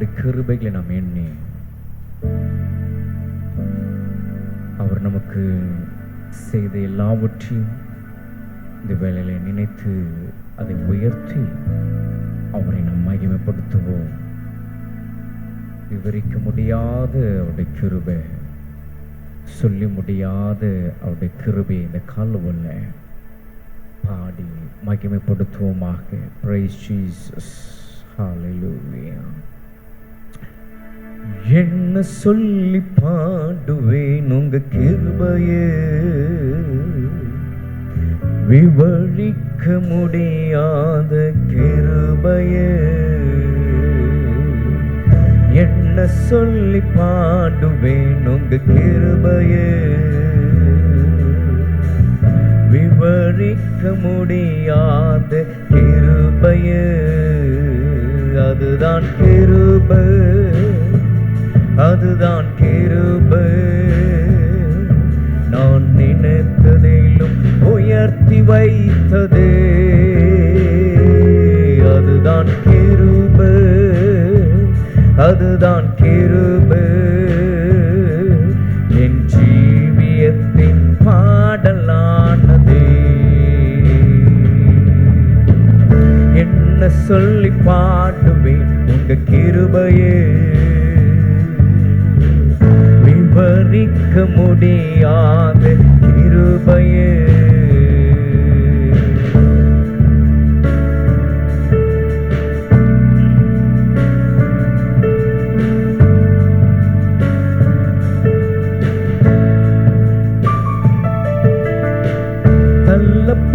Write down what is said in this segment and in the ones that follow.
அவருடைய கிருபைகளை நாம் எண்ணி அவர் நமக்கு செய்த எல்லாவற்றையும் இந்த வேளையில நினைத்து அதை உயர்த்தி அவரை நாம் மகிமைப்படுத்துவோம். விவரிக்க முடியாத அவருடைய கிருபை, சொல்லி முடியாத அவருடைய கிருபை இந்த காலவல்ல பாடி மகிமைப்படுத்துவோமாக. Praise Jesus. Hallelujah. என்ன சொல்லி பாடுவேன் உங்க கிருபையே, விவரிக்க முடியாத கிருபையே. என்ன சொல்லி பாடுவேன் உங்க கிருபையே, விவரிக்க முடியாத கிருபையே. அதுதான் கிருபை, அதுதான் கிருபை. நான் நினைத்ததிலும் உயர்த்தி வைத்ததே, அதுதான் கிருபை, அதுதான் கிருபை. என் ஜீவியத்தின் பாடலானதே. என்ன சொல்லி பாடுவேன் உங்க கிருபையே, விவரிக்க முடியாத கிருபையே.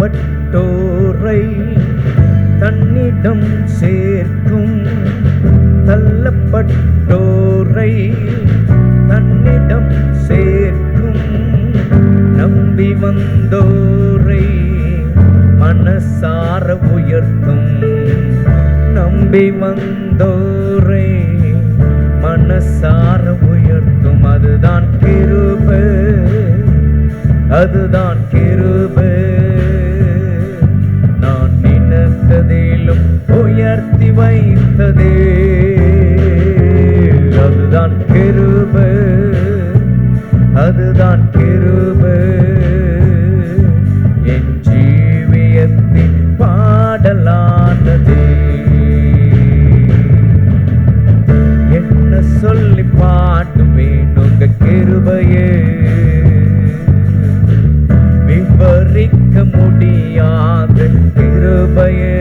தள்ளப்பட்டோரை தன்னிடம் சேர்க்கும், தள்ளப்பட்டோரை தன்னிடம் சேர்க்கும். நம்பி வந்தோரை மனசார உயர்த்தும், நம்பி வந்தோரை மனசார உயர்த்தும். அதுதான் கிருபை, அதுதான் கிருபை. நான் நினைத்ததிலும் உயர்த்தி வைத்ததே, அதுதான் கிருபை, அதுதான் கிருபை. என் ஜீவியத்தின் பாடலானதே. என்ன சொல்லி பாடுவேன் உங்க கிருபையே, விவரிக்க முடியாத கிருபையே.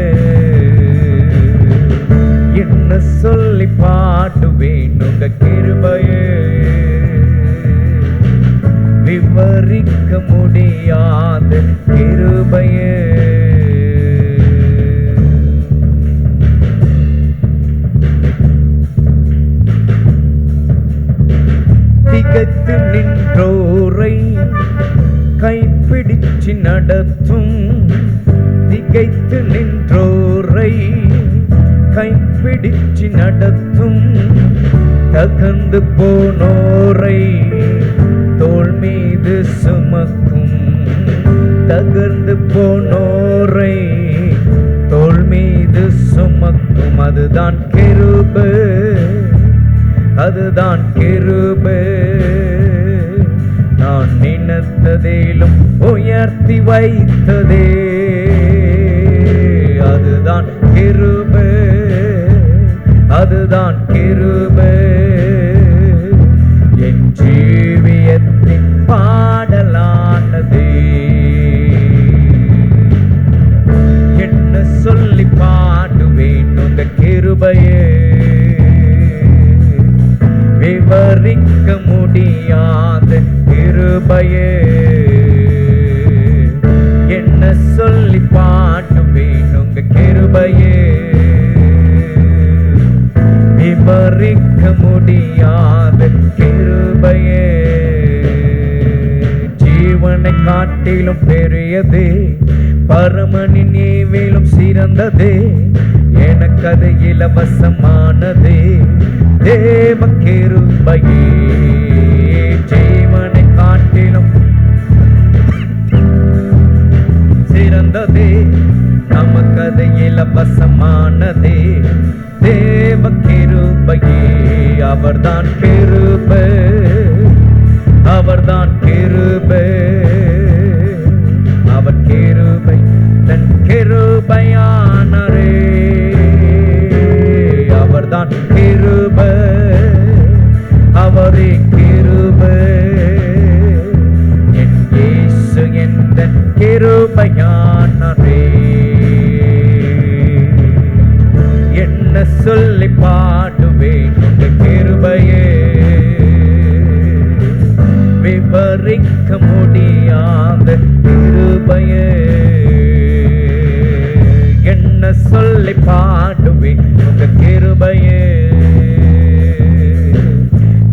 என்ன சொல்லி பாடுவேன் உங்க கிருபையே, விவரிக்க முடியாத கிருபையே. திகைத்து நின்றோரை கைப்பிடிச்சு நடத்தும், திகைத்து நின்றோரை கைப்பிடிச்சு நடத்தும். தகர்ந்து போனோரை தோள் மீது சுமக்கும், தகர்ந்து போனோரை தோள் மீது சுமக்கும். அதுதான் கிருபை, அதுதான் கிருபை. நான் நினைத்ததிலும் உயர்த்தி வைத்ததே, அதுதான் கிருபை, அதுதான் கிருபை. என் ஜீவியத்தின் பாடலானதே. என்ன சொல்லி பாடுவேன் உங்க கிருபையே, விவரிக்க முடியாத கிருபையே. என்ன சொல்லி பாடுவேன் உங்க கிருபையே, விவரிக்க முடியாத கிருபையே. ஜீவனை காட்டிலும் பெரியதே, பரமனின் ஈவிலும் சிறந்ததே. எனக்கு அது இலவசமானதே, தேவ கிருபையே. ஜீவனை காட்டிலும் சிறந்ததே, நமக்கு அது இலவசமானதே, தேவ கிருபையே. அவர்தான் கிருபை, அவர்தான் கிருபை, அவர் கிருபை தன் கிருபையானரே. அவர்தான் கிருபை, அவரே கிருபை, என் இயேசு எந்த கிருபையானரே. என்ன சொல்லி பாடுவேன் உங்க கிருபையே, விவரிக்க முடியாத கிருபையே. என்ன சொல்லி பாடுவேன் உங்க கிருபையே,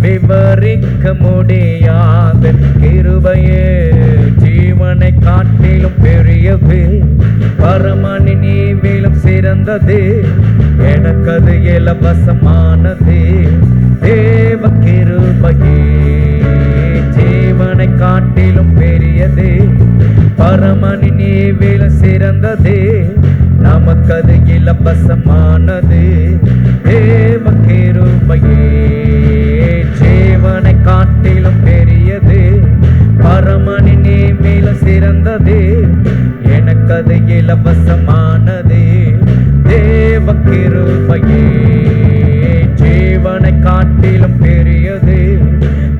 விவரிக்க முடியாத கிருபையே. ஜீவனை காட்டிலும் பெரியது, பரமனின் ஈவிலும் சிறந்தது, எனக்கது இலவசமானது. தேவ கிருபையே ஜீவனை காட்டிலும் பெரியது, பரமனின் ஈவிலும் சிறந்தது, நமக்கது இலவசமானது. தேவ கிருபையே ஜீவனை காட்டிலும் பெரியது, பரமனின் ஈவிலும் சிறந்தது, எனக்கது இலவசமானது. தேவ கிருபையே ஜீவனை காட்டிலும் பெரியது,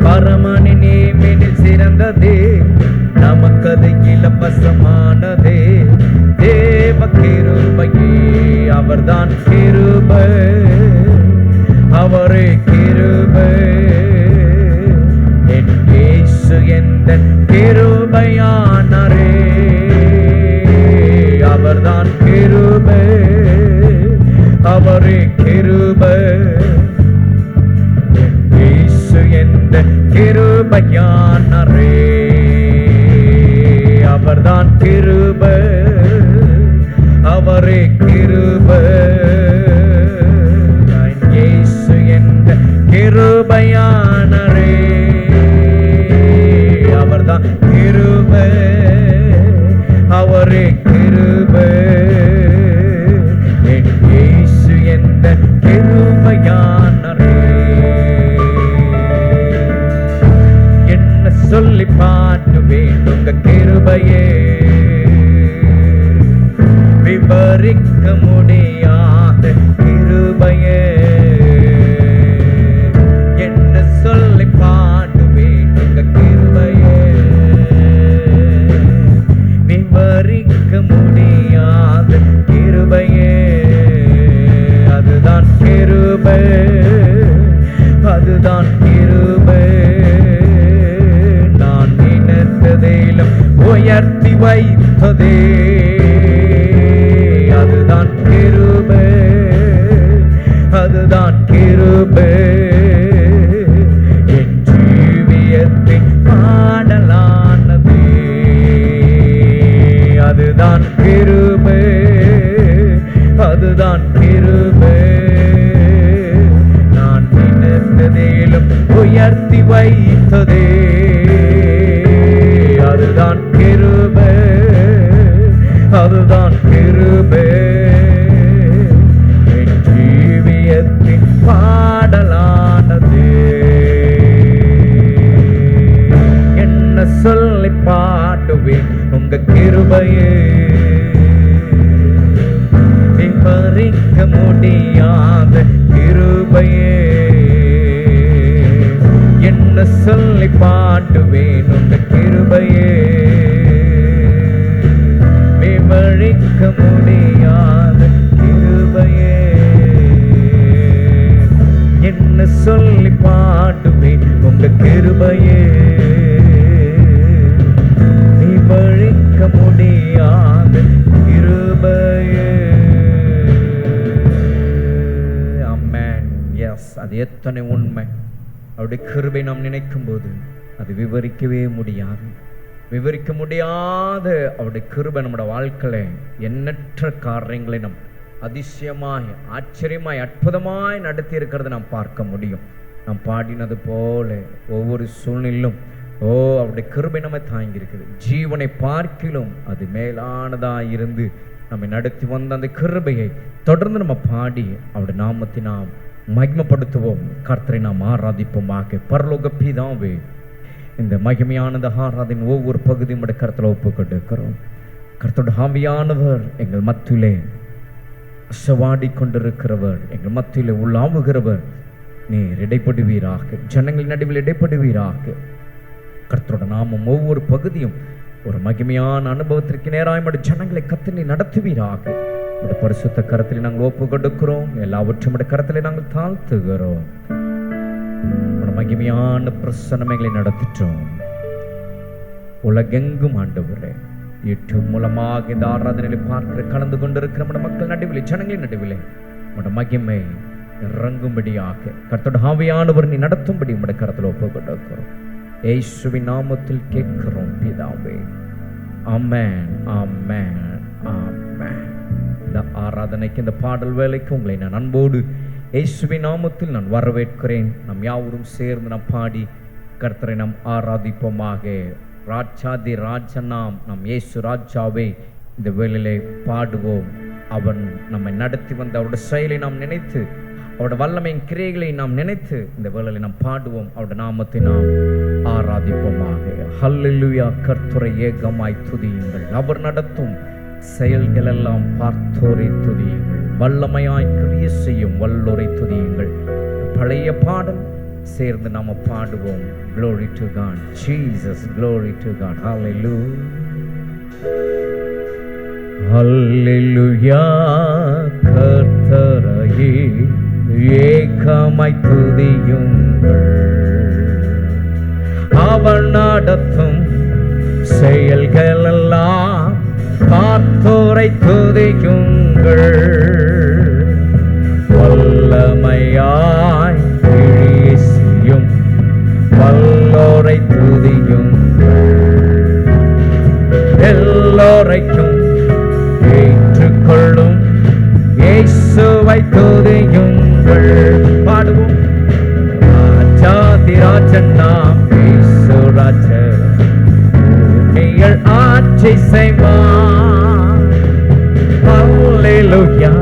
பரமனின் ஈவிலும் சிறந்தது, நமக்கது இலவசமானது. தேவ கிருபையே அவர்தான் கிருபை, அவரே கிருபை, என் இயேசு எந்த கிருபையானரே. அவர்தான் கிருபை, அவரே கிருபை, என் இயேசு எந்த கிருபையானரே. அவர்தான் கிருபை, அவரே கிருபை, என் இயேசு எந்த கிருபையானரே. அவர்தான் கிருபை, அவரே கிருபை, என் இயேசு எந்த கிருபையானரே. என்ன சொல்லி பாடுவேன் உங்க கிருபையே, விவரிக்க முடியாத கிருபையே. என்ன சொல்லி பாடுவேன் உங்க கிருபையே, விவரிக்க முடியாத கிருபையே. அதுதான் கிருபை, அதுதான் கிருபை, நான் நினைத்ததிலும் உயர்த்தி வைத்ததே. அதுதான் கிருபை, அதுதான் கிருபை, என் ஜீவியத்தின் பாடலானதே. அதுதான் கிருபை, அதுதான் கிருபை, நான் நினைத்ததிலும் உயர்த்தி வைத்ததே. அதுதான் கிருபை, அதுதான் கிருபை, என் ஜீவியத்தின் பாடலானது. என்ன சொல்லி பாடுவேன் உங்க கிருபையே, விவரிக்க முடியாத கிருபையே. என்ன சொல்லி பாடுவேன் உங்க கிருபையே, விவரிக்க முடியாத கிருபையே. என்ன சொல்லி பாடுவேன் உங்க கிருபையே, விவரிக்க முடியாத கிருபையே. ஆமென். எஸ், அது எத்தனை உண்மை. அவருடைய கிருபை நாம் நினைக்கும் போது அது விவரிக்கவே முடியாது, விவரிக்க முடியாத அவருடைய கிருபை நம்முடைய வாழ்க்கையில எண்ணற்ற காரியங்களை நம் அதிசயமாய் ஆச்சரியமாய் அற்புதமாய் நடத்தி இருக்கிறத நாம் பார்க்க முடியும். நாம் பாடினது போல ஒவ்வொரு சூழ்நிலும் ஓ, அவருடைய கிருபை நம்மை தாங்கி இருக்குது. ஜீவனை பார்க்கிலும் அது மேலானதா இருந்து நம்மை நடத்தி வந்த அந்த கிருபையை தொடர்ந்து நம்ம பாடி அவருடைய நாமத்தை நாம் மகிமைப்படுத்துவோம். கர்த்தரை நாம் ஆராதிப்போமாக. பரலோக பிதாவே, இந்த மகிமையானது ஆராதின் ஒவ்வொரு பகுதியும் உடைய கர்த்தரை ஒப்புக்கொண்டிருக்கிறோம். கர்த்தருடைய ஆவியானவர் எங்கள் மத்தியிலே அசவாடி கொண்டிருக்கிறவர், எங்கள் மத்தியிலே உள்ளாவுகிறவர். நீர் இடைப்படுவீராக, ஜனங்கள் நடுவில் இடைப்படுவீராக. கர்த்தரோட நாமம் ஒவ்வொரு பகுதியும் ஒரு மகிமையான அனுபவத்திற்கு நேராக ஜனங்களை கர்த்தரை நடத்துவீராக. உடைய பரிசுத்த கரத்திலே நாங்கள் ஒப்பு கொடுக்கிறோம். எல்லாவற்றும் உடைய கரத்திலே நாங்கள் தாழ்த்துகிறோம். மகிமையான பிரசன்னமைகளை நடத்திட்டோம். உலகெங்கும் ஆண்டவரே, யூடியூப் மூலமாக இந்த ஆராதனைகளை பார்க்கிற கலந்து கொண்டிருக்கிற நம்முடைய மக்கள் நடுவிலே, ஜனங்களின் நடுவிலே நம்முடைய மகிமை இறங்கும்படியாக கர்த்தருடைய ஆவியானவர் நீ நடத்தும்படி நம்முடைய கரத்தில் ஒப்பு கொடுக்கிறோம். இயேசுவின் நாமத்தில் கேட்கிறோம் பிதாவே. ஆமென், ஆமென், ஆமென். இந்த ஆராதனைக்கு, இந்த பாடல் வேலைக்கு உங்களை நான் அன்போடு இயேசுவின் நாமத்தில் நான் வரவேற்கிறேன். நம் யாவரும் சேர்ந்து நாம் பாடி கர்த்தரை நாம் ஆராதிப்போமாக. ராஜாதி ராஜனாம் நம் இயேசு ராஜாவை இந்த வேளையிலே பாடுவோம். அவன் நம்மை நடத்தி வந்த அவருடைய செயலை நாம் நினைத்து, அவருடைய வல்லமையின் கிரியைகளை நாம் நினைத்து இந்த வேளையிலே நாம் பாடுவோம். அவருடைய நாமத்தை நாம் ஆராதிப்போமாக. ஹல்லேலூயா. கர்த்தரை ஏகமாய் துதியுங்கள். அவர் நடத்தும் செயல்கள் எல்லாம் பார்த்தோரை துதியுங்கள். வல்லமையாய் கிரியை செய்யும் வல்லோரை துதியுங்கள். பழைய பாடல் சேர்ந்து நாம பாடுவோம். Glory to God, Jesus, glory to God. Hallelujah, Hallelujah. கர்த்தரையே ஏகமாய் துதியுங்கள். அவர் நடத்தும் செயல்கள் எல்லாம் பார்த்தோரை துதியுங்கள். வல்லமையாய் கிரியை செய்யும் வல்லோரை துதியுங்கள். எல்லோரைக்கும் ஏற்றுக்கொள்ளும் இயேசுவை துதியுங்கள். பாடுவோம். ராஜாதி ராஜன் நாம் இயேசு ராஜர், பூமியில் ஆட்சி செய்வார். ஹல்லேலூயா,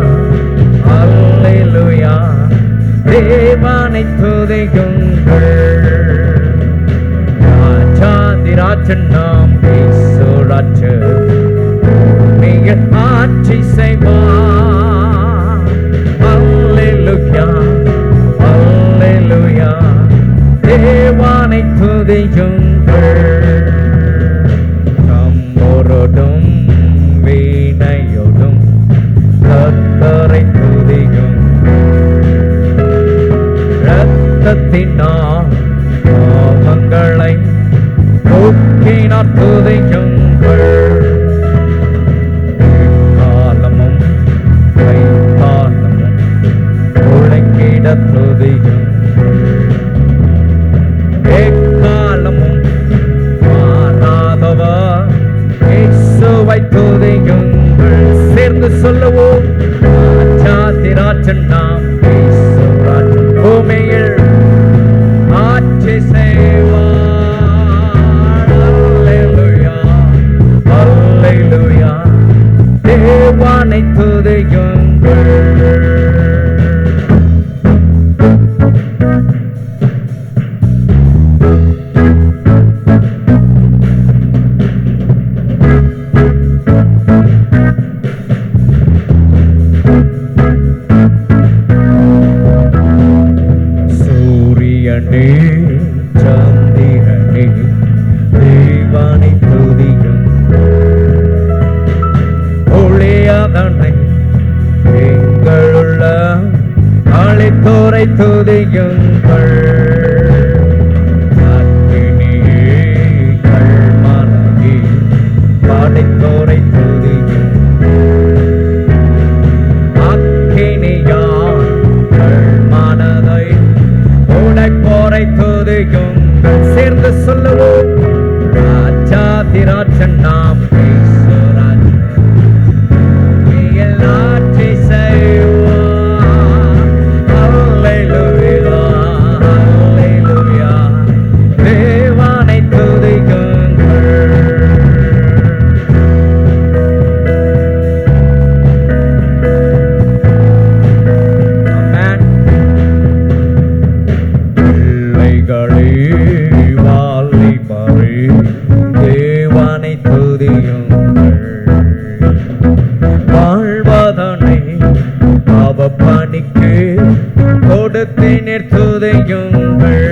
ஹல்லேலூயா. தேவனை துதியுங்கள். ராஜாதி ராஜன் நாம் இயேசு ராஜர், பூமியில் ஆட்சி செய்வார். ஹல்லேலூயா, ஹல்லேலூயா. தேவனை துதியுங்கள். கம்போரோடும் வீணையோடும் கர்த்தரை துதியுங்கள். இரத்தத்தினால் பாவங்களை போக்கினார் துதியுங்கள். காலமும் கைகாலமும் முழங்கிட துதியுங்கள். எக்காலமும் மாறாதவர் இயேசுவை துதியுங்கள். சேர்ந்து சொல்லுவோம். ராஜாதி ராஜன் நாம் இயேசு ராஜன், பூமியில் ஆட்சி செய்வார். ஹல்லேலூயா, ஹல்லேலூயா. தேவனை துதியுங்கள். சந்திரனே தேவனை துதியுங்கள். ஒளியாதனை எங்களுள்ள அழைத்தோரை துதியுங்கள். அக்கினியே கல்மலையே படைத்தோரை துதியுங்கள். அக்கினியால் கல்மனதை உடைப்போரை துதியுங்கள். சேர்ந்து சொல்லுவோம். ராஜாதி ராஜன் நாம் இயேசு ராஜன், பூமியில் ஆட்சி செய்வார். ஹல்லேலூயா, ஹல்லேலூயா. தேவனை துதியுங்கள். தேவனை துதியுங்கள். வாழ்வதனை அவ பணிக்கு கொடுத்தேன் துதியுங்கள்.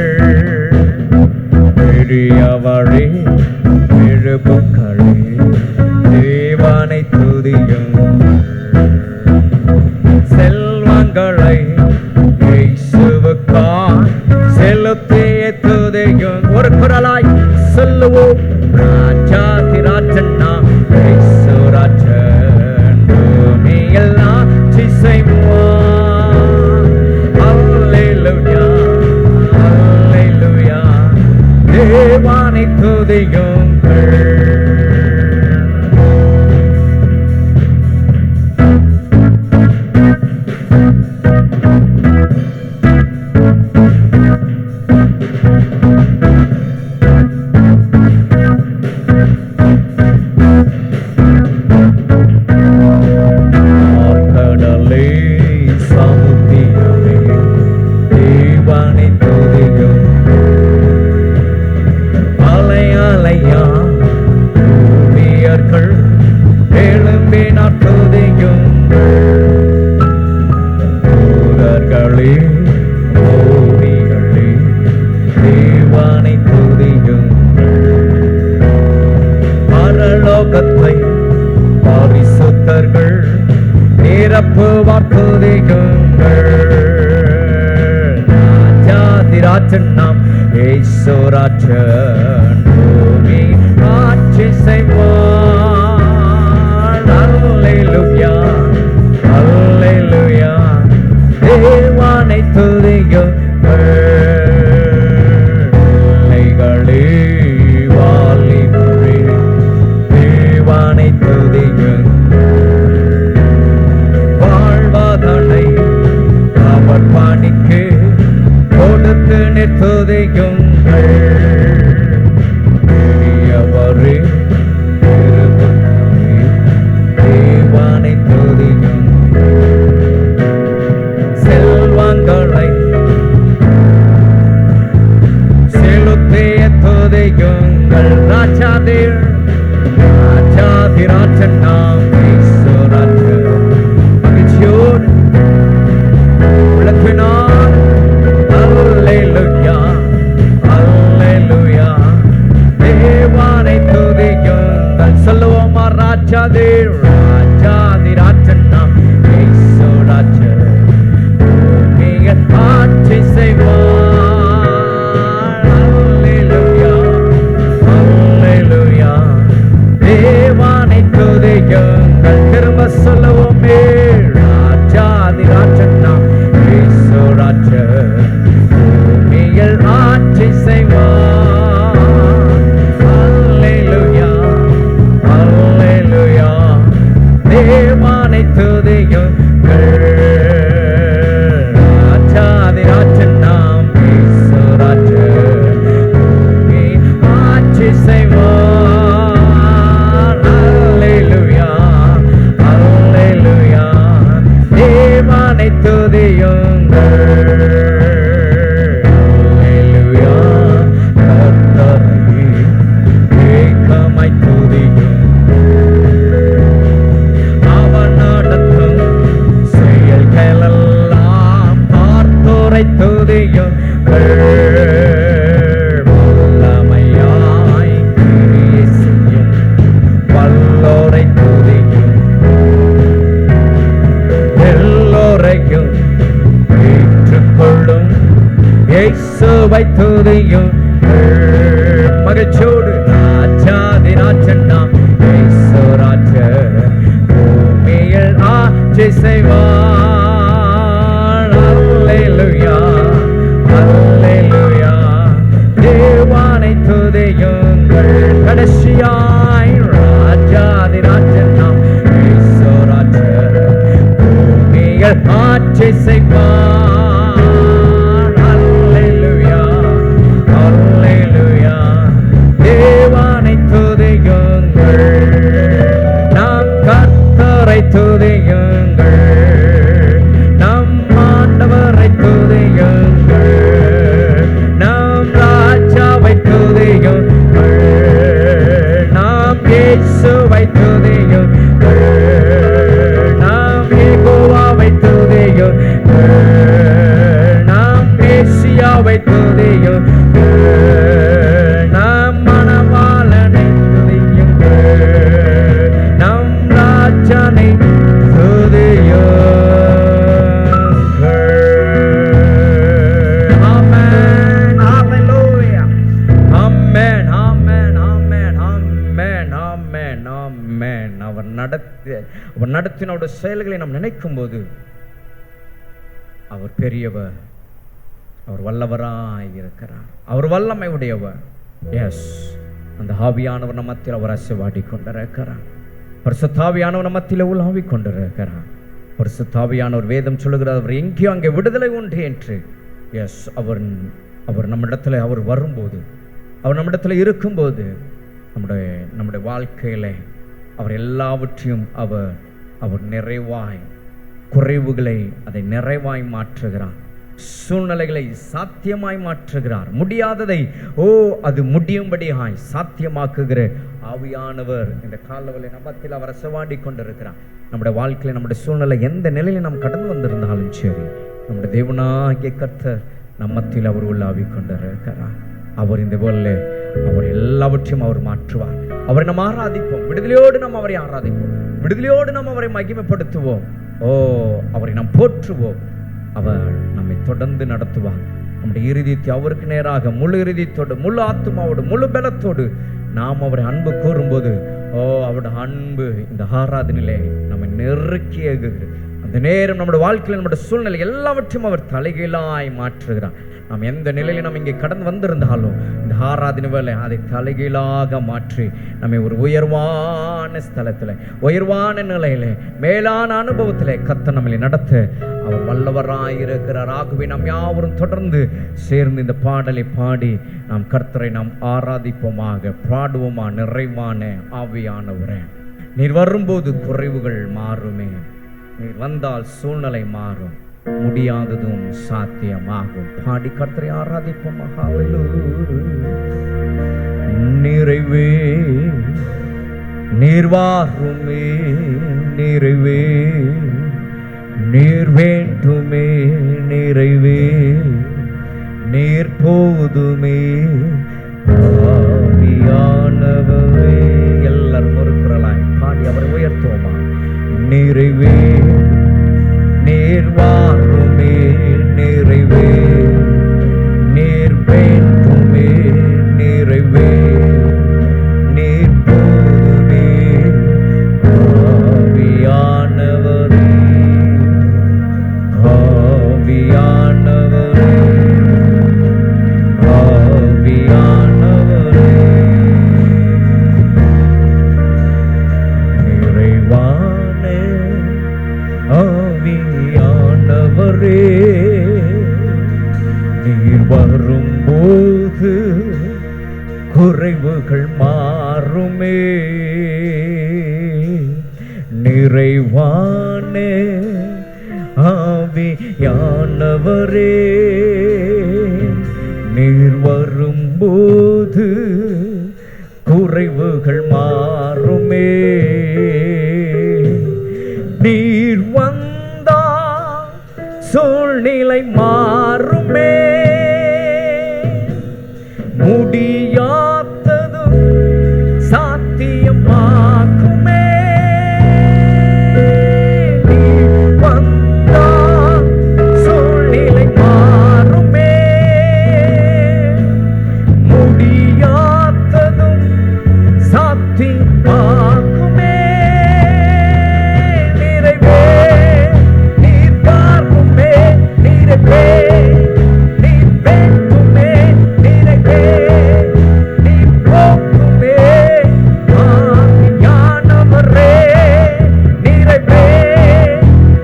பெரியவரே எழுபுக்களே தேவனை துதியுங்கள். செல்வங்களை இயேசுவுக்காய் செலுத்திய துதியுங்கள். ஒரு குரலாய் சொல்லுவோம். ராஜாதி ராஜன் நாம் இயேசு ராஜன், பூமியில் ஆட்சி செய்வார். அல்லேலூயா அல்லேலூயா தேவனை துதியுங்கள். பரிசுத்தர்கள் நிரப்புவார் துதியுங்கள். ராஜாதிராஜன் நாம் இயேசு ராஜன், பூமி ஆட்சி செய்வார். அல்லேலூயா அல்லேலூயா தேவனை துதியுங்கள். துதியுங்கள். பெரியவரே தேவனை துதியுங்கள். செல்வங்களை செலுத்திய துதியுங்கள். ராஜாதி ராஜன் நாம் இயேசு ராஜன். மகிழ்ச்சியோடு உலகினார் அல்லேலூயா அல்லேலூயா தேவனை துதியுங்கள். சொல்லுவோமா? ராஜாதி ராஜன் நாம் இயேசு ராஜன், பூமியில் ஆட்சி செய்வார். அல்லேலூயா அல்லேலூயா தேவனை துதியுங்கள். திரும்ப சொல்லுவோமே. ராஜாதி ராஜன் நாம் இயேசு ராஜன், பூமியில் ஆட்சி செய்வார். அல்லேலூயா அல்லேலூயா தேவனை துதியுங்கள். ராஜாதி ராஜன் நாம் இயேசு ராஜன், பூமி ஆட்சி செய்வார். அல்லேலூயா அல்லேலூயா தேவனை துதியுங்கள். மகிழ்ச்சியோடு ராஜாதி ராஜன் நாம் இயேசு ராஜன், பூமியில் ஆட்சி செய்வார். அல்லேலூயா அல்லேலூயா தேவனை துதியுங்கள். கடைசியாய் ராஜாதி ராஜன் நாம் இயேசு ராஜன், பூமியில் ஆட்சி செய்வார். நாம் கர்த்தரை துதியுங்கள். இயேசுவை துதியுங்கள், நாம் யெகோவாவை துதியுங்கள், நாம் மேசியாவை துதியுங்கள், நாம் மணவாளனை துதியுங்கள், நம் ராஜனை துதியுங்கள். ஆமென், ஹalleluya. ஆமென், ஆமென், ஆமென், ஆமென், ஆமென், ஆமென். அவர் நடத்தின அவருடைய செயல்களை நாம் நினைக்கும் போது அவர் பெரியவர், அவர் வல்லவராய் இருக்கிறார், அவர் வல்லமை உடையவர். எஸ், அந்த ஆவியானவர் நம்ம மத்தியில் அவர் அசைவாடி கொண்டிருக்கிறார். பரிசுத்த ஆவியானவர் நம்ம மத்தியில் உலாவி கொண்டிருக்கிறார். பரிசுத்த ஆவியானவர் வேதம் சொல்லுகிறார், அவர் எங்கேயோ அங்கே விடுதலை உண்டு என்று. எஸ், அவர் நம்மிடத்தில் அவர் வரும்போது, அவர் நம்மிடத்தில் இருக்கும்போது, நம்முடைய வாழ்க்கையில அவர் எல்லாவற்றையும் அவர் நிறைவாய், குறைவுகளை அதை நிறைவாய் மாற்றுகிறார், சூழ்நிலைகளை சாத்தியமாய் மாற்றுகிறார், முடியாததை அது முடியும்படியாய் சாத்தியமாக்குகிற ஆவியானவர் இந்த காலவெளி நம்மத்தில் அவர் அசைவாடி கொண்டிருக்கிறார். நம்முடைய வாழ்க்கையில நம்முடைய சூழ்நிலை எந்த நிலையில நாம் கடந்து வந்திருந்தாலும் சரி, நம்முடைய தேவனாகிய கர்த்தர் நம்மத்தில் அவர் உள்ளாவி கொண்டிருக்கிறார். அவர் இந்த போல அவர் எல்லாவற்றையும் அவர் மாற்றுவார். அவரை நாம் ஆராதிப்போம், விடுதலையோடு நாம் அவரை ஆராதிப்போம், விடுதலையோடு நாம் அவரை மகிமைப்படுத்துவோம். அவரை நாம் போற்றுவோம். அவர் நம்மை தொடர்ந்து நடத்துவார். நம்முடைய இறுதியத்தை அவருக்கு நேராக முழு இறுதியத்தோடு, முழு ஆத்துமாவோடு, முழு பலத்தோடு நாம் அவரை அன்பு கூறும்போது, அவருடைய அன்பு இந்த ஆராதனையிலே நம்மை நெருக்கிய அந்த நேரம் நம்முடைய வாழ்க்கையில் நம்முடைய சூழ்நிலை எல்லாவற்றையும் அவர் தலைகீழாய் மாற்றுகிறார். நாம் எந்த நிலையில் நாம் இங்கே கடந்து வந்திருந்தாலும் இந்த ஆராதனை வேலை அதை தலைகீழாக மாற்றி நம்மை ஒரு உயர்வான ஸ்தலத்தில், உயர்வான நிலையில, மேலான அனுபவத்தில் கர்த்தர் நம்மளை நடத்த அவர் வல்லவராயிருக்கிறார். ஆகவே நாம் யாவரும் தொடர்ந்து சேர்ந்து இந்த பாடலை பாடி நாம் கர்த்தரை நாம் ஆராதிப்போமாக, பாடுவோமா. நிறைவான ஆவியானவரே, நீர் வரும்போது குறைவுகள் மாறுமே, நீர் வந்தால் சூழ்நிலை மாறும், முடியாததும் சாத்தியமாகும். பாடி கர்த்தரை ஆராதிப்போம். நிறைவே நீர் வாருமே, நிறைவே நீர் வேண்டுமே, நிறைவே நீர் போதுமே, ஆவியானவரே. எல்லாரும் ஒரு குரலாய் பாடி அவரை உயர்த்துவோமா. நிறைவே நீர் வாருமே, நிறைவே நீர் வேண்டுமே, நிறைவே நீர் போதுமே, ஆவியானவரே, ஆவியானவரே, ஆவியானவரே. நிறைவான ஆவியானவரே, நீர் வரும்போது குறைவுகள் மாறுமே, நிறைவான ஆவியானவரே, நீர் வரும்போது குறைவுகள் மாறுமே, நீர் வந்தா சூழ்நிலை மாறுமே, முடியாததும் சாத்தியமாகுமே, நீர் வந்தா சூழ்நிலை மாறுமே, முடியாததும் சாத்தியமாகுமே, நிறைவே நீர் வாருமே, நிறைவே நீர் வேண்டுமே, நிறைவே நீர் போகுமே, ஆவியானவரே, நிறைவே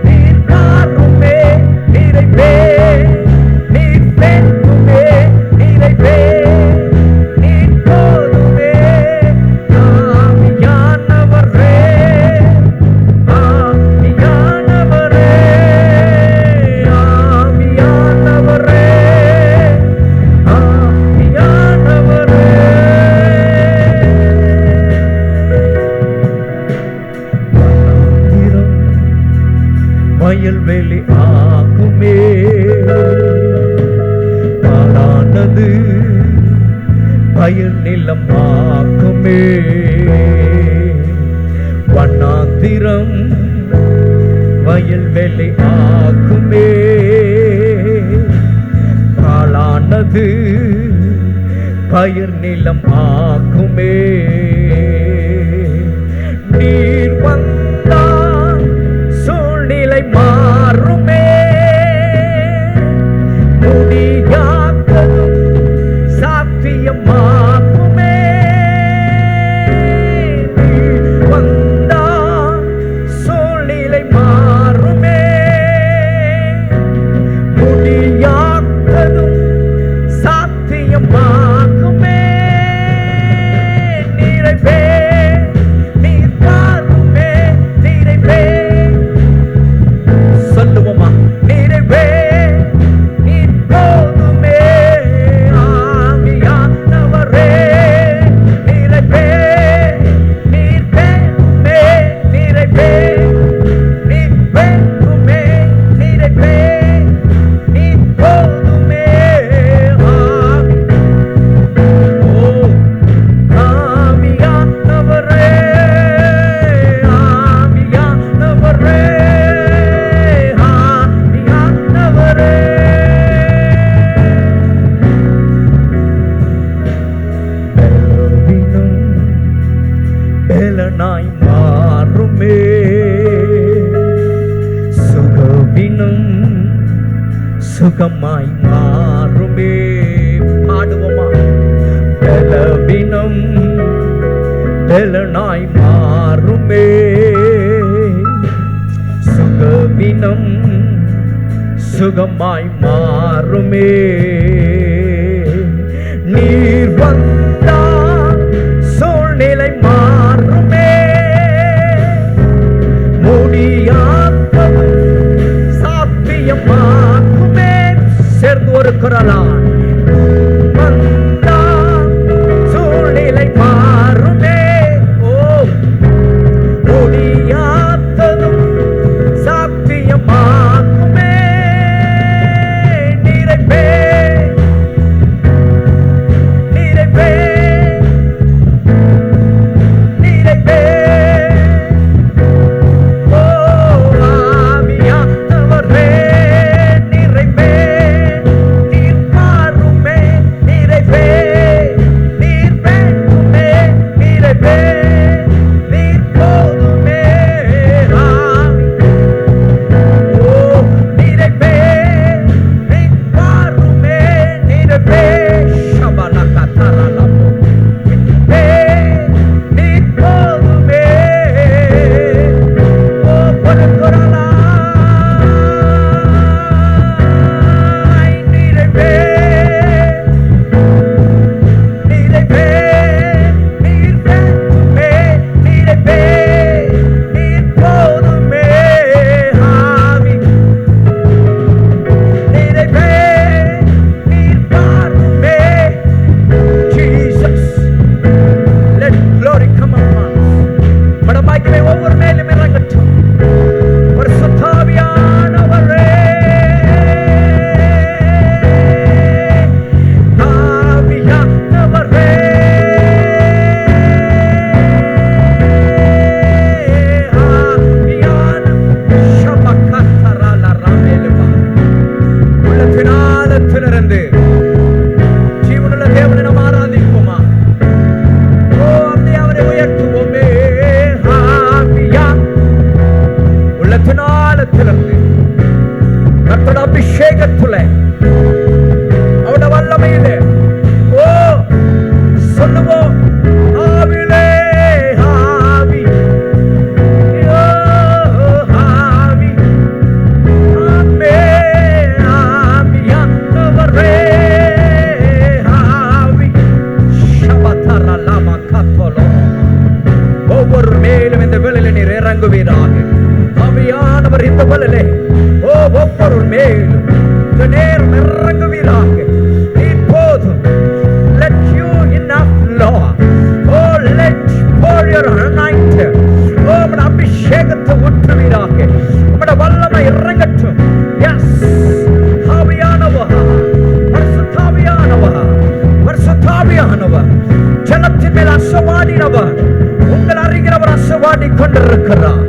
நீர் வாருமே, நிறைவே நீர் வேண்டுமே, நிறைவே நீர் போகுமே, ஆவியானவரே, கதிரம் வயல்வெளி ஆக்குமே, பாழானது பயிர் நிலம் ஆக்குமே. நீர் வந்தால் சூழ்நிலை மாறுமே, முடியாததும் சாத்தியமாக்குமே. நீர் வந்தால் சூழ்நிலை மாறுமே, முடியாததும் சாத்தியமாக்குமே. நிறைவே நீர் பாருமே, நிறைவே சொல்லுவோமா, நிறைவே நீர் போதுமே. ஆவியானவரே நிறைவே நீர் வேண்டுமே, நிறைவே நீர் வேண்டுமே, நிறைவே நீர் போதுமே. ஆவியானவரே, ஆவியானவரே, ஆவியானவரே. பலவீனம் பலனாய் மாறுமே, சுகவீனம் சுகமாய் மாறுமே. பாடுவோமா, பலவீனம் பலனாய் மாறுமே, சுகவீனம் சுகமாய் மாறுமே. நீர் வந்தால் சூழ்நிலை மாறுமே, முடியாதது சாத்தியமாக்குமே. சேர்ந்து ஒரு குரலாய் வந்தால் சூழ்நிலை மாறுமே, ஓ முடியாததும் சாத்தியமாக்குமே. நிறைவே நிறைவே நிறைவே, ஓ ஆவியானவரே நிறைவே நீர் மாறுமே, நிறைவே நீர் வேண்டுமே, நிறைவே நீர் போதுமே. ஓ நிறைவே நீர் மாறுமே, நிறைவே ஷபலகதரலமோ, நீர் போதுமே. ஓ பொருக்குரலாய் நிறைவே நிறைவே நீர் வேண்டுமே, நிறைவே நீர் போதுமே. ஆவி நிறைவே நீர் பாருமே. Jesus, let glory come upon us. மடமாய்க்குமே ஒவ்வொரு மேலும் இறங்கட்டும். பரிசுத்த ஆவியானவரே, ஆவியானவரே, உள்ளத்தின் ஆழத்திலிருந்து ஜீவனுள்ள தேவனை நாம் ஆராதிப்போமா? ஓ அப்படியே அவரை உயர்த்துவோமே. ஆவியா உள்ளத்தின் ஆழத்திலிருந்து கர்த்தருடைய அபிஷேகத்திலே அவருடைய வல்லமையிலே ஓ சொல்லுவோம். ஆவிலே ஆவி, ஓ ஆவி, ஆமே ஆவியானவரே, ஆவி ஷபதரலமா கத்தலோ. ஒவ்வொரு மேலும் இந்த வேளையிலே நீர் இறங்குவீராக. ஆவியானவர் இந்த வேளையிலே ஓ ஒவ்வொரு மேலும் இந்த நேரம் இறங்குவீராக. நீர் போதும். Let you enough Lord. Oh let pour your anointing. Oh உம்முடைய அபிஷேகத்தை ஊற்றுவீராக. உம்முடைய வல்லமை இறங்கட்டும். Yes. ஆவியானவர், பரிசுத்த ஆவியானவர், பரிசுத்த ஆவியானவர், ஜனத்தின் மேல் அசைவாடினவர், உங்கள் அறிகிறவர் அசைவாடி கொண்டிருக்கிறார்.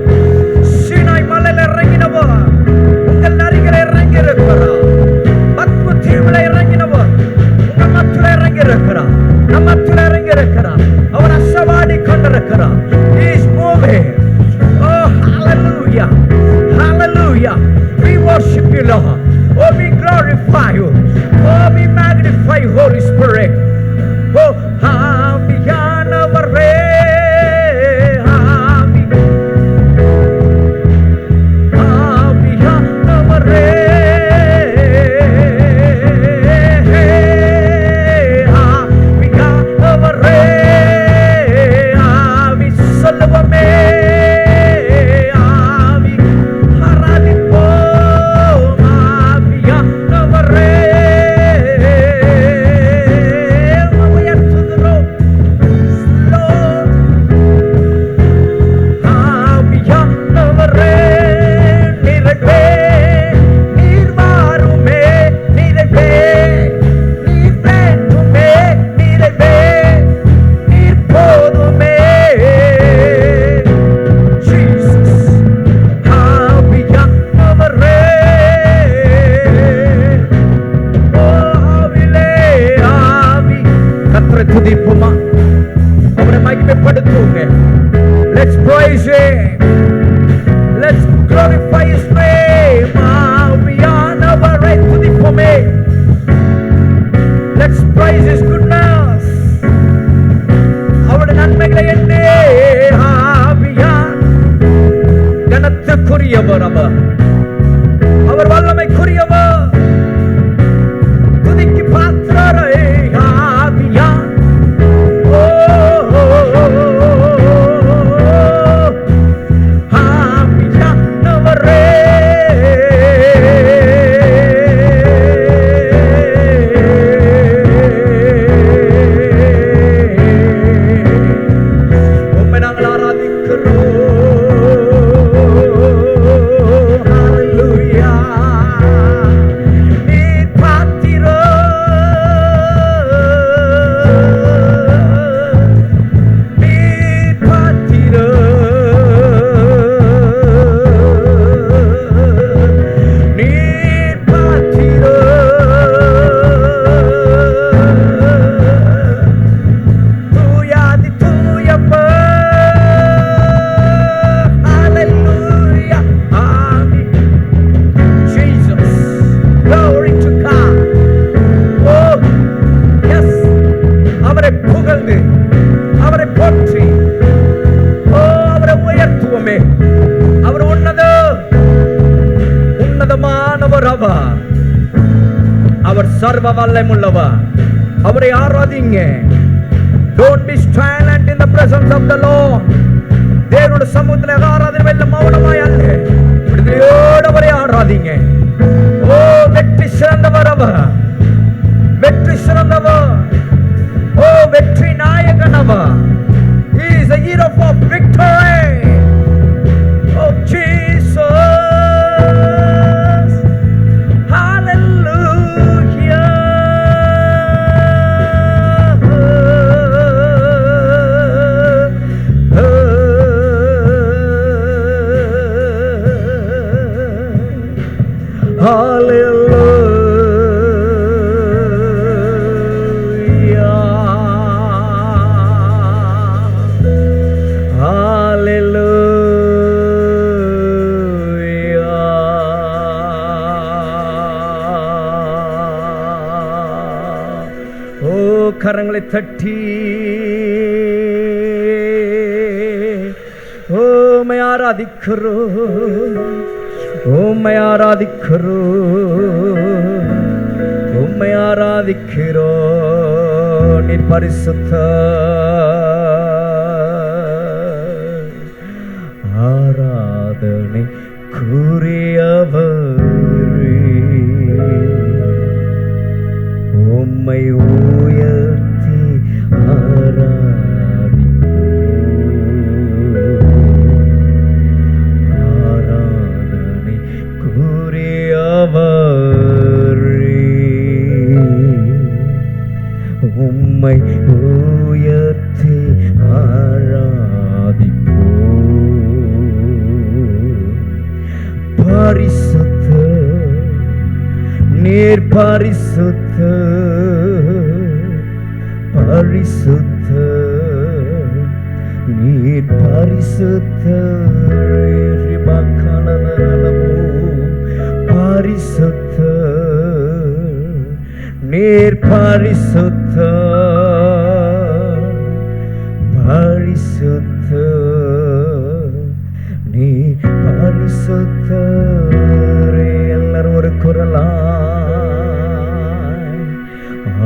சீனாய் மலையில இறங்கினவர் உங்கள் அருகில இறங்கி இருக்கிறார். பத்ம தீவுல இறங்கினவர் உங்கள் மத்தியில இறங்கி இருக்கிறார். நம்ம மத்தியில இறங்கி இருக்கிறார். அவர் அசைவாடி கொண்டிருக்கிறார். He is moving. Oh, hallelujah, hallelujah. We worship you, Lord. Oh, we glorify you. Oh, we magnify you, Holy Spirit. Oh, ஆவியானவரே, ஆவியானவரே, ஆவியானவரே, ஆவி சொல்லுவோமே, ஆவி ஆராதிப்போம், ஆவியானவரே உயர்த்துகிறோம். ஆவியானவரே நிறைவே, நீர் வாருமே, நிறைவே, நீர் வேண்டுமே, நிறைவே, நீர் போதுமே. Jesus, ஆவியானவரே, ஆவிலே ஆவி. கர்த்தரை துதிப்போமா, அவரை மகிமைப்படுத்துவோங்க. Let's praise him. Let's glorify his name. ஆவியானவரை துதிப்போமே. Let's praise his goodness. அவருடைய நன்மைகளை எண்ணே. ஆவியான் கனத்துக்குரியவர் அவர். அவர் வல்லமைக்குரியவர். துதிக்கு பாத்திரரே ஆவியான். ஆவியானவரே, உம்மை நாங்கள் ஆராதிக்கிறோம். Hallelujah. நீர் பாத்திரர், நீர் பாத்திரர், நீர் பாத்திரர். தூயாதி தூயவர். Hallelujah. ஆவி. Jesus. Glory to God. Oh, yes. அவரை புகழ்ந்து, அவரை போற்றி, அவரை உயர்த்துவோமே. அவர் உன்னதமானவர் அவர். அவர் சர்வ வல்லமையுள்ளவர். அவரை ஆராதிங்க. Don't be silent in the presence of the Lord. தேவனுடைய சமூகத்தில் ஆராதனை வெல்ல மௌனமாய் அல்ல, விடுதலையோடு அவரை ஆராதிங்க. ஓ, வெற்றி சிறந்தவர் அவர். வெற்றி சிறந்தவர். ஓ, வெற்றி நாயகன் அவர். He is the hero of victory. Oh, Jesus. Hallelujah. கரங்களை தட்டி உம்மை ஆராதிக்கிறோம், உம்மை ஆராதிக்கிறோம், உம்மை ஆராதிக்கிறோம். நீர் பரிசுத்தர். ஆராதனை கூறியவரே, உம்மை உயர்த்தி ஆராதனை கூறியவரே, உம்மை உயர்த்தி ஆராதிப்போம். பரிசுத்தர், நீர் பரிசுத்தர், பரிசுத்தர், நீர் பரிசுத்தர், பரிசுத்தர், நீர் பரிசுத்தர், பரிசுத்தர், நீ பரிசுத்தர். எல்லாரும் ஒரு குரலாய்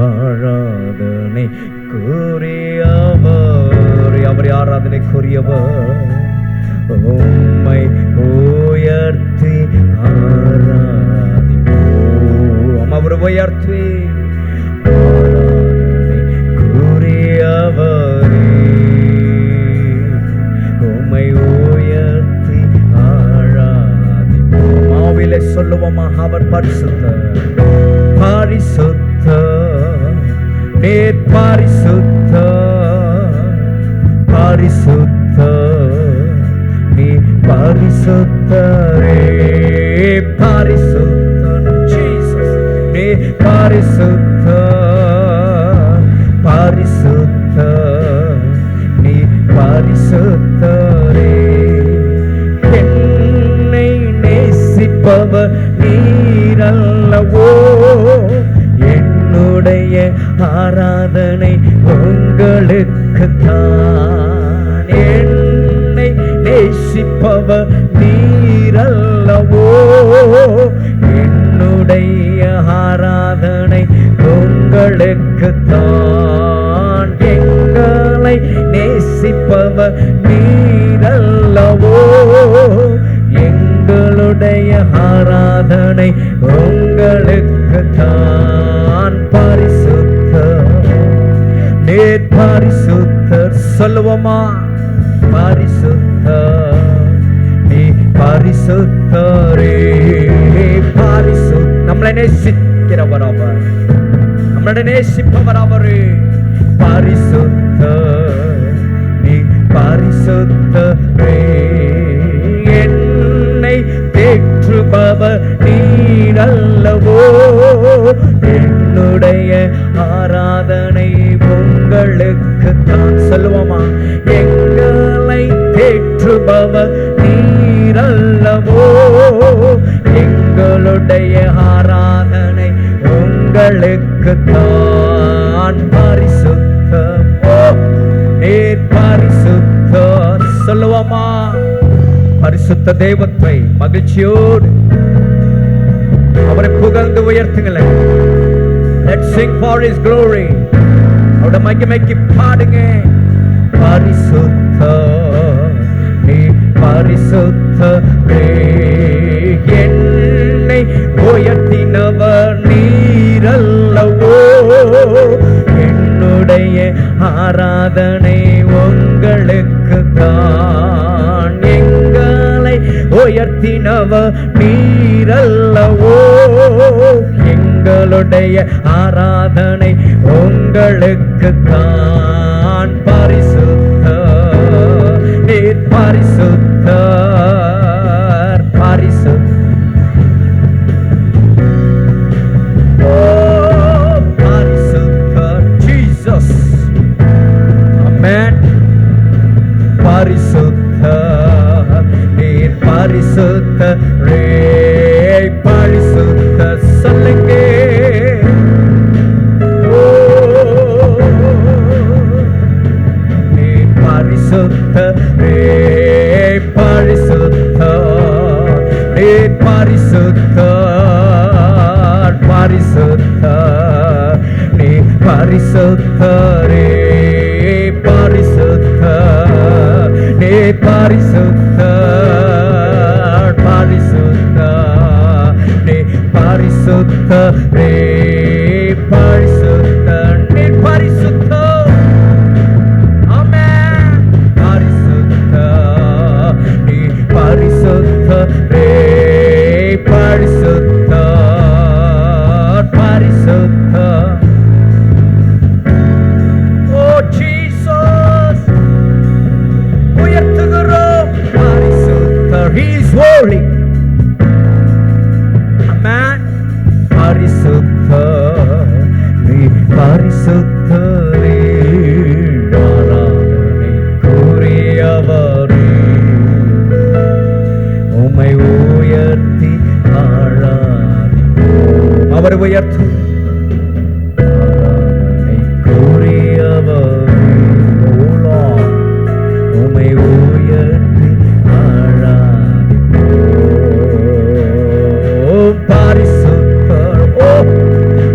ஆராதனை கூறியவர், அவரை ஆராதனைக்குரியவர், உம்மை உயர்த்தி ஆராதிப்போம். அவர் உயர்த்தி ஆராதனை கூறியவரே, உம்மை உயர்த்தி ஆராதிப்போம். ஆவிலே சொல்லுவோமா, அவர் பரிசுத்தர், பரிசுத்தர், நீர் பரிசுத்தர், பரிசுத்தர், நீ பரிசுத்தரே, பரிசுத்தர், ஜீசஸ், நீ பரிசுத்தர், பரிசுத்தர், நீ பரிசுத்தரே. என்னை நேசிப்பவர் நீரல்லவோ, என்னுடைய ஆராதனை உங்களுக்குத்தான். என்னை நேசிப்பவர் நீரல்லவோ, என்னுடைய ஆராதனை உங்களுக்குத்தான். எங்களை நேசிப்பவர் நீரல்லவோ, எங்களுடைய ஆராதனை உங்களுக்குத்தான். பரிசுத்தர், நீர் பரிசுத்தர், சொல்லுவோமா, பரிசுத்தர், நீ பரிசுத்தரே, பரிசுத்தர். நம்மளை நேசிக்கிறவர் அவர், நம்மளை நேசிப்பவர் அவரே. பரிசுத்தர், நீ பரிசுத்தரே, என்னை தேற்றுபவர் நீரல்லவோ, என்னுடைய ஆராதனை உங்களுக்குத்தான். சொல்லுவோமா, எங்களை தேற்றுபவர் நீரல்லவோ, எங்களுடைய ஆராதனை உங்களுக்குத்தான். பரிசுத்தர், நீர் பரிசுத்தர், சொல்லுவோமா, பரிசுத்த தெய்வத்தை மகிழ்ச்சியோடு அவரை புகழ்ந்து உயர்த்துங்களேன். Let's sing for his glory. அவருடைய மகிமைக்கு பாடுங்க. பரிசுத்தர், நீ பரிசுத்தரே, என்னை உயர்த்தினவர் நீரல்லவோ, என்னுடைய ஆராதனை உங்களுக்குத்தான். எங்களை உயர்த்தினவர் நீரல்லவோ, எங்களுடைய ஆராதனை உங்களுக்குத்தான். பரிசுத்தர், நீர் பரிசுத்தர், பரிசுத்தர், பரிசுத்தர், ஜீசஸ், ஆமென். பரிசுத்தர், நீர் பரிசுத்தரே, பரிசுத்தர், சொல்லுங்க. நீர் பரிசுத்தரே, பரிசுத்தர், நீர் பரிசுத்தர், பரிசுத்தர், நீர் பரிசுத்தரே, பரிசுத்தர், நீர் பரிசுத்தர், பரிசுத்தர், நீர் பரிசுத்தரே, பரிசுத்தர், நீர் பரிசுத்தர், ஆமென். பரிசுத்தர், நீர் பரிசுத்தரே, பரிசுத்தர், பரிசுத்தர். ஓ ஜீசஸ், உயர்த்துகிறோம். பரிசுத்தர், he is holy. உம்மை உயர்த்தி பரிசுத்தர். ஓ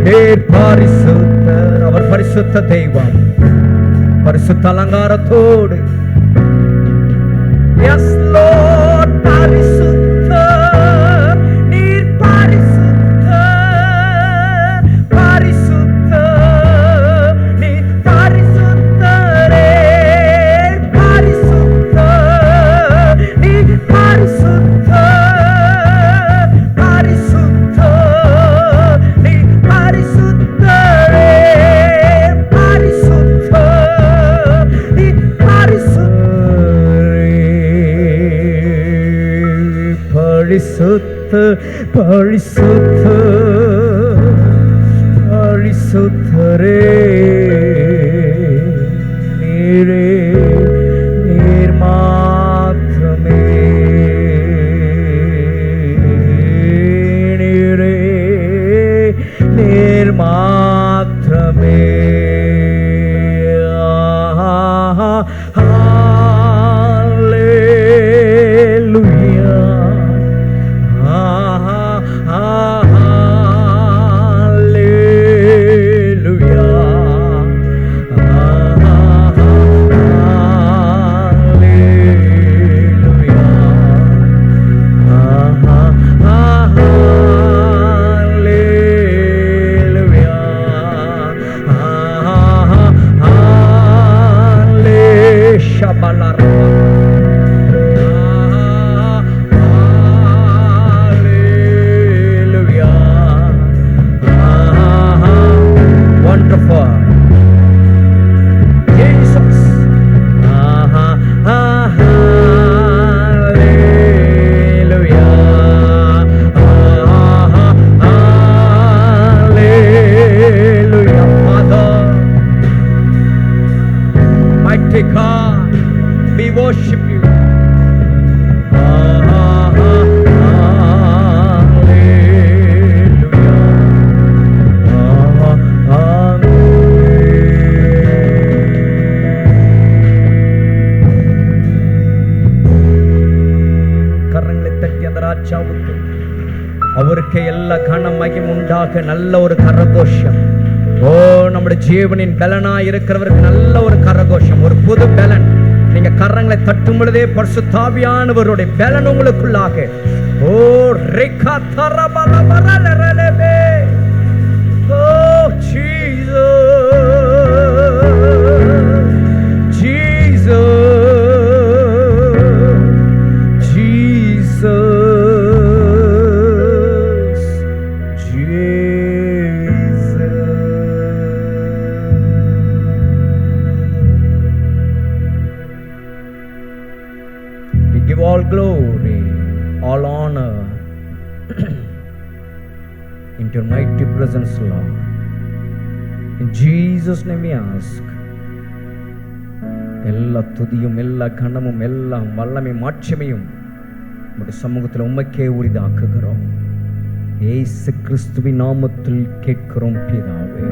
நீர் பரிசுத்தர். அவர் பரிசுத்த தெய்வம், பரிசுத்த அலங்காரத்தோடு. எஸ் லார்ட், பரிசுத்தர். நீர் பரிசுத்தர், பரிசுத்தர். நீர் பரிசுத்தரே, பரிசுத்தர். நீர் பரிசுத்தர், பரிசுத்தர். நீர் பரிசுத்தரே, பரிசுத்தர். நீர் பரிசுத்த, பரிசுத்த, பரிசுத்தரே. நீரே, நீர் மாத்திரமே. நீரே, நீர் மாத்திரமே. We worship you. கரங்களை தட்டி அந்த ராஜாவுக்கு, அவருக்கு எல்லா கனம் மகிமை உண்டாக நல்ல ஒரு கரகோஷம். ஓ, நம்முடைய ஜீவனின் பலனா இருக்கிறவருக்கு நல்ல ஒரு கரகோஷம், ஒரு புது பலன். நீங்க கரங்களை தட்டும் பொழுதே பரிசுத்தாவியானவருடைய பலன் உங்களுக்குள்ளாக. ஓ ரேகா தரபல வரலரலவே. ஓ Jesus, Jesus, Jesus, Jesus. We give all glory, all honor into your mighty presence, Lord. In Jesus' name we ask. எல்லா துதியும், எல்லா கனமும், எல்லா வல்லமையும், மாட்சிமையும் உம்முடைய சமூகத்தில் உம்மைக்கே உரிதாக்குகிறோம். இயேசு கிறிஸ்துவின் நாமத்தில் கேட்கிறோம் பிதாவே.